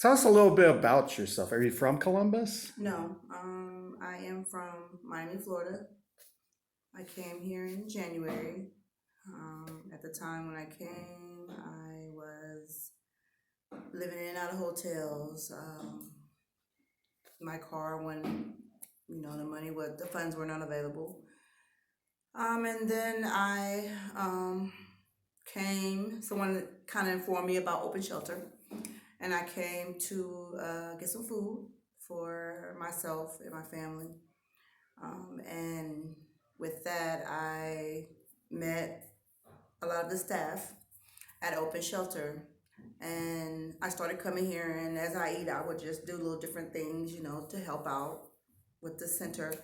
Tell us a little bit about yourself. Are you from Columbus? No, I am from Miami, Florida. I came here in January. At the time when I came, I was living in and out of hotels. My car, when the funds were not available. And then I came. Someone kind of informed me about Open Shelter, and I came to get some food for myself and my family. And with that, I met a lot of the staff at Open Shelter. And I started coming here, and as I eat, I would just do little different things, to help out with the center.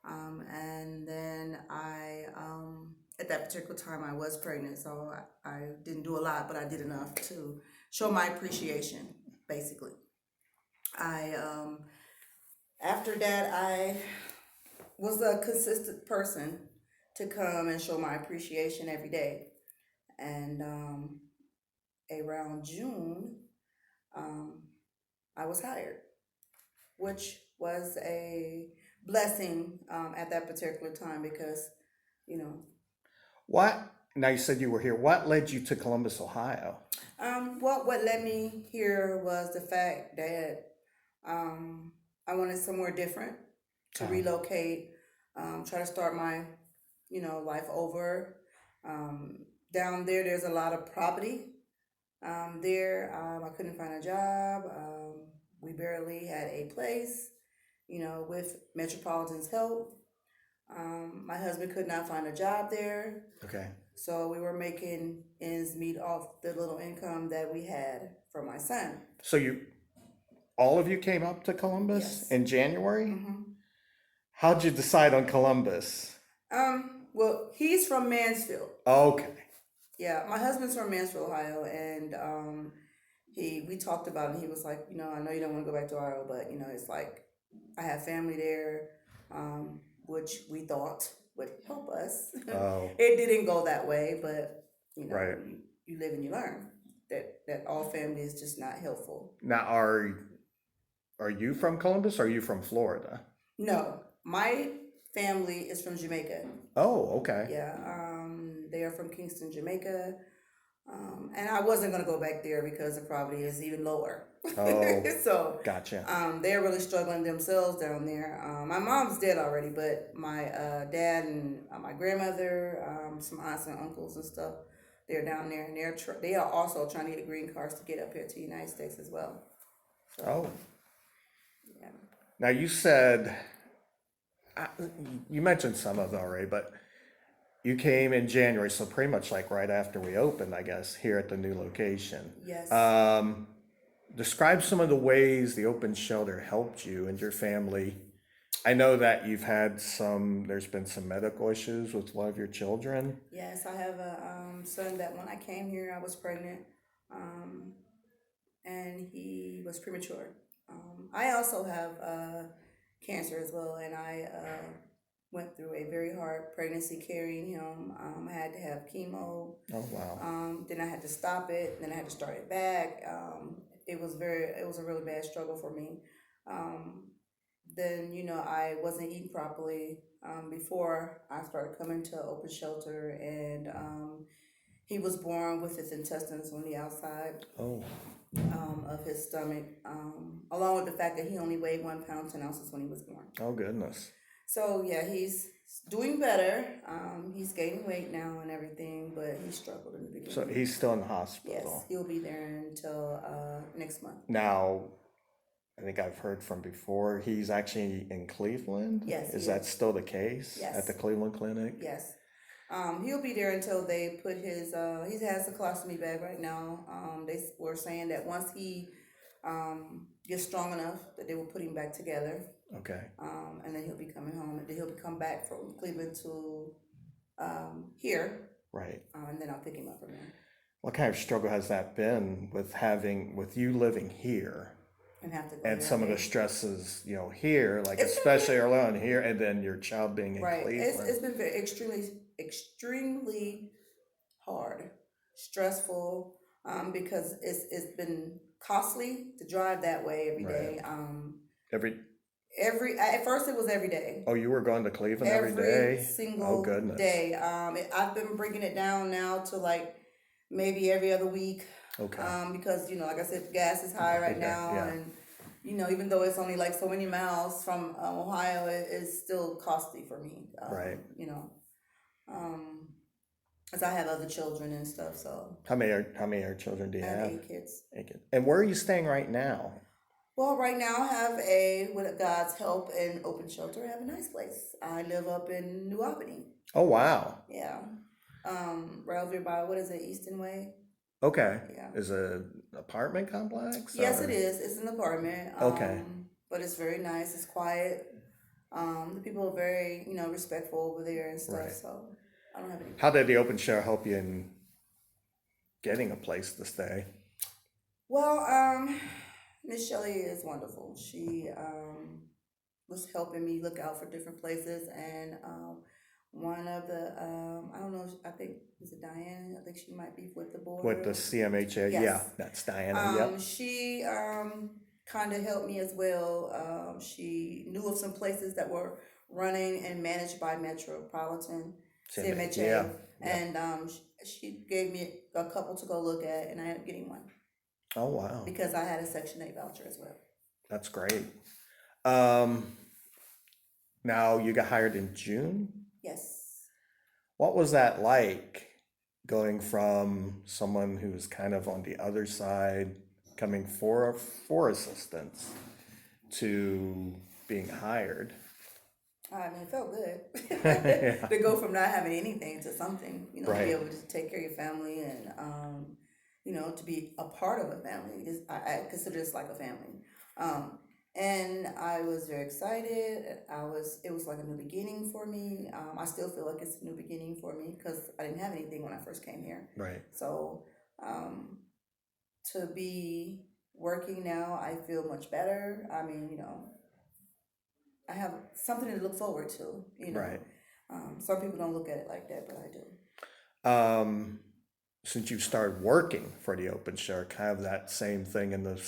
And then at that particular time, I was pregnant, so I didn't do a lot, but I did enough to show my appreciation, basically. I After that, I was a consistent person to come and show my appreciation every day. And around June, um, I was hired, which was a blessing at that particular time because, you know, What? Now you said you were here. What led you to Columbus, Ohio? what led me here was the fact that um, I wanted somewhere different to Oh, relocate, try to start my, life over. Um, Down there, there's a lot of property. I couldn't find a job. We barely had a place, with Metropolitan's help. My husband could not find a job there. okay. So we were making ends meet off the little income that we had for my son. So all of you came up to Columbus Yes. in January? hmm How'd you decide on Columbus? Well, he's from Mansfield. Okay. Yeah, my husband's from Mansfield, Ohio, and we talked about it. And he was like, I know you don't want to go back to Ohio, but it's like I have family there, which we thought would help us. Oh, It didn't go that way, but right. you live and you learn that all family is just not helpful. Now, are you from Columbus or are you from Florida? No, my family is from Jamaica. Oh, okay. Yeah, they are from Kingston, Jamaica. And I wasn't gonna go back there because the poverty is even lower. Oh, So gotcha. they're really struggling themselves down there. My mom's dead already, but my dad and my grandmother, some aunts and uncles and stuff, they're down there, and they are also trying to get green cards to get up here to the United States as well. So Oh, yeah, now you said, uh, you mentioned some of it already, but you came in January, so pretty much like right after we opened, I guess, here at the new location. yes. Um, Describe some of the ways the open shelter helped you and your family. I know that there's been some medical issues with one of your children. Yes, I have a son that when I came here, I was pregnant, um, and he was premature. I also have cancer as well, and I went through a very hard pregnancy carrying him. I had to have chemo. Oh, wow. Then I had to stop it. Then I had to start it back. It was a really bad struggle for me. Um, then I wasn't eating properly before I started coming to Open Shelter, and he was born with his intestines on the outside Oh, of his stomach, along with the fact that he only weighed 1 pound 10 ounces when he was born. oh goodness. So yeah, he's doing better. He's gaining weight now and everything, but he struggled in the So beginning. he's still in the Yes, hospital. he'll be there until next month. Now, I think I've heard from before, he's actually in Cleveland. Yes, Is he that is. still the case at the Yes, Cleveland Clinic? yes. He'll be there until they put his. He has a colostomy bag right now. They were saying that once he gets strong enough, that they will put him back together, Okay, and then he'll be coming home. And then he'll come back from Cleveland to here, right. and then I'll pick him up from there What kind of struggle has that been with you living here and have to go and there some of the again. stresses, here, like It's been especially early on here, and then your child being in right. Cleveland? It's been very extremely hard, stressful, because it's been costly to drive that way every day. Every, At first it was every day. oh, you were going to Cleveland every day? Oh, Single goodness. day. I've been bringing it down now to like maybe every other week. Okay. Because like I said, gas is high right Okay, now, yeah. and even though it's only like so many miles from Ohio, it is still costly for me. Right. As I have other children and stuff, so How many children do you I have have? 8 kids. 8 kids. And where are you staying right now? Well, right now I have with God's help, an open shelter. I have a nice place. I live up in New Albany. Oh, wow. Yeah. Right over by, what is it, Easton Way? Okay. Yeah. Is it an apartment complex? Yes, or- it is. It's an apartment. Okay. But it's very nice. It's quiet. The people are very, respectful over there and stuff. Right. So I don't have any. How did the open share help you in getting a place to stay? Well, Miss Shelley is wonderful. She was helping me look out for different places, and one of the I don't know, I think, is it Diane? I think she might be with the board. With the CMHA? Yes. Yeah, that's Diana. Yep. She kind of helped me as well. She knew of some places that were running and managed by Metropolitan CMHA, Yeah. and she gave me a couple to go look at, and I ended up getting one Oh, wow. because I had a Section 8 voucher as well. That's great. Now you got hired in June? Yes. What was that like, going from someone who's kind of on the other side, coming for assistance, to being hired? I mean, it felt good Yeah. to go from not having anything to something, to Right. be able to take care of your family and, to be a part of a family. I consider this like a family. And I was very excited. It was like a new beginning for me. I still feel like it's a new beginning for me because I didn't have anything when I first came here. Right. So, to be working now, I feel much better. I mean, I have something to look forward to, Right. Some people don't look at it like that, but I do. Since you started working for the open share, kind of that same thing in the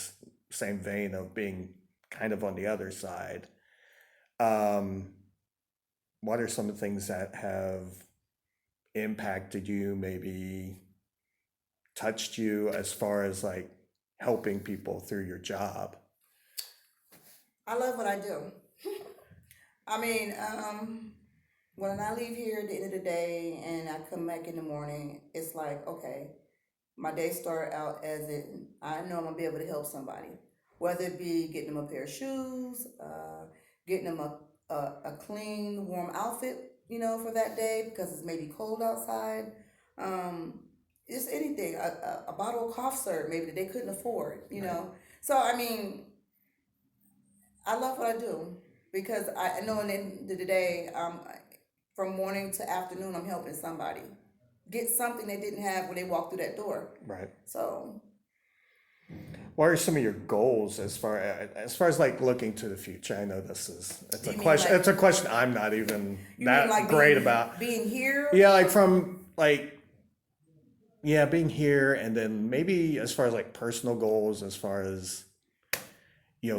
same vein of being kind of on the other side, what are some of the things that have impacted you, maybe touched you as far as like helping people through your job? I love what I do. I mean, when I leave here at the end of the day and I come back in the morning, it's like, okay, my day start out I know I'm gonna be able to help somebody, whether it be getting them a pair of shoes, getting them a clean, warm outfit, for that day because it's maybe cold outside. Just anything, a bottle of cough syrup maybe that they couldn't afford, Right. So I mean, I love what I do because I know in the end of the day, from morning to afternoon, I'm helping somebody get something they didn't have when they walked through that door. Right. So, What are some of your goals as far as like looking to the future? I know it's You a mean question. like- It's a question I'm not even you that mean like great being, about. being here? Yeah, like from like, yeah, being here, and then maybe as far as like personal goals, as far as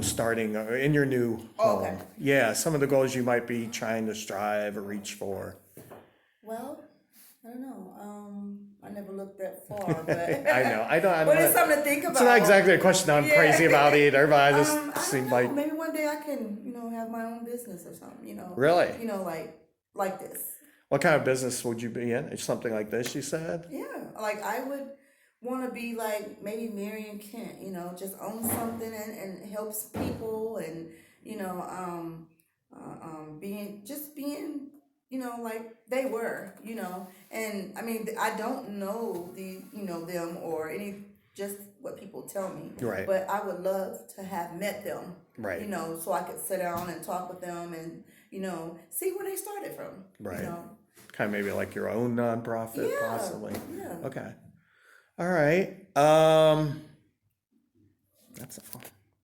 starting in your new Oh, home. okay. Yeah, some of the goals you might be trying to strive or reach for. Well, I don't know. I never looked that far, but I know. I don't. but it's something to think about. It's not exactly a question I'm Yeah. crazy about either, but I just I don't seem know. like Maybe one day I can, have my own business or something. Really? Like this. What kind of business would you be in? It's something like this, you said? Yeah, like I would want to be like maybe Marion Kent, just own something and helps people and being like they were, and I mean I don't know them or any, just what people tell me, Right. but I would love to have met them, Right. so I could sit down and talk with them and see where they started from, Right. Kind of maybe like your own nonprofit, Yeah, possibly. yeah. Okay. All right. That's all.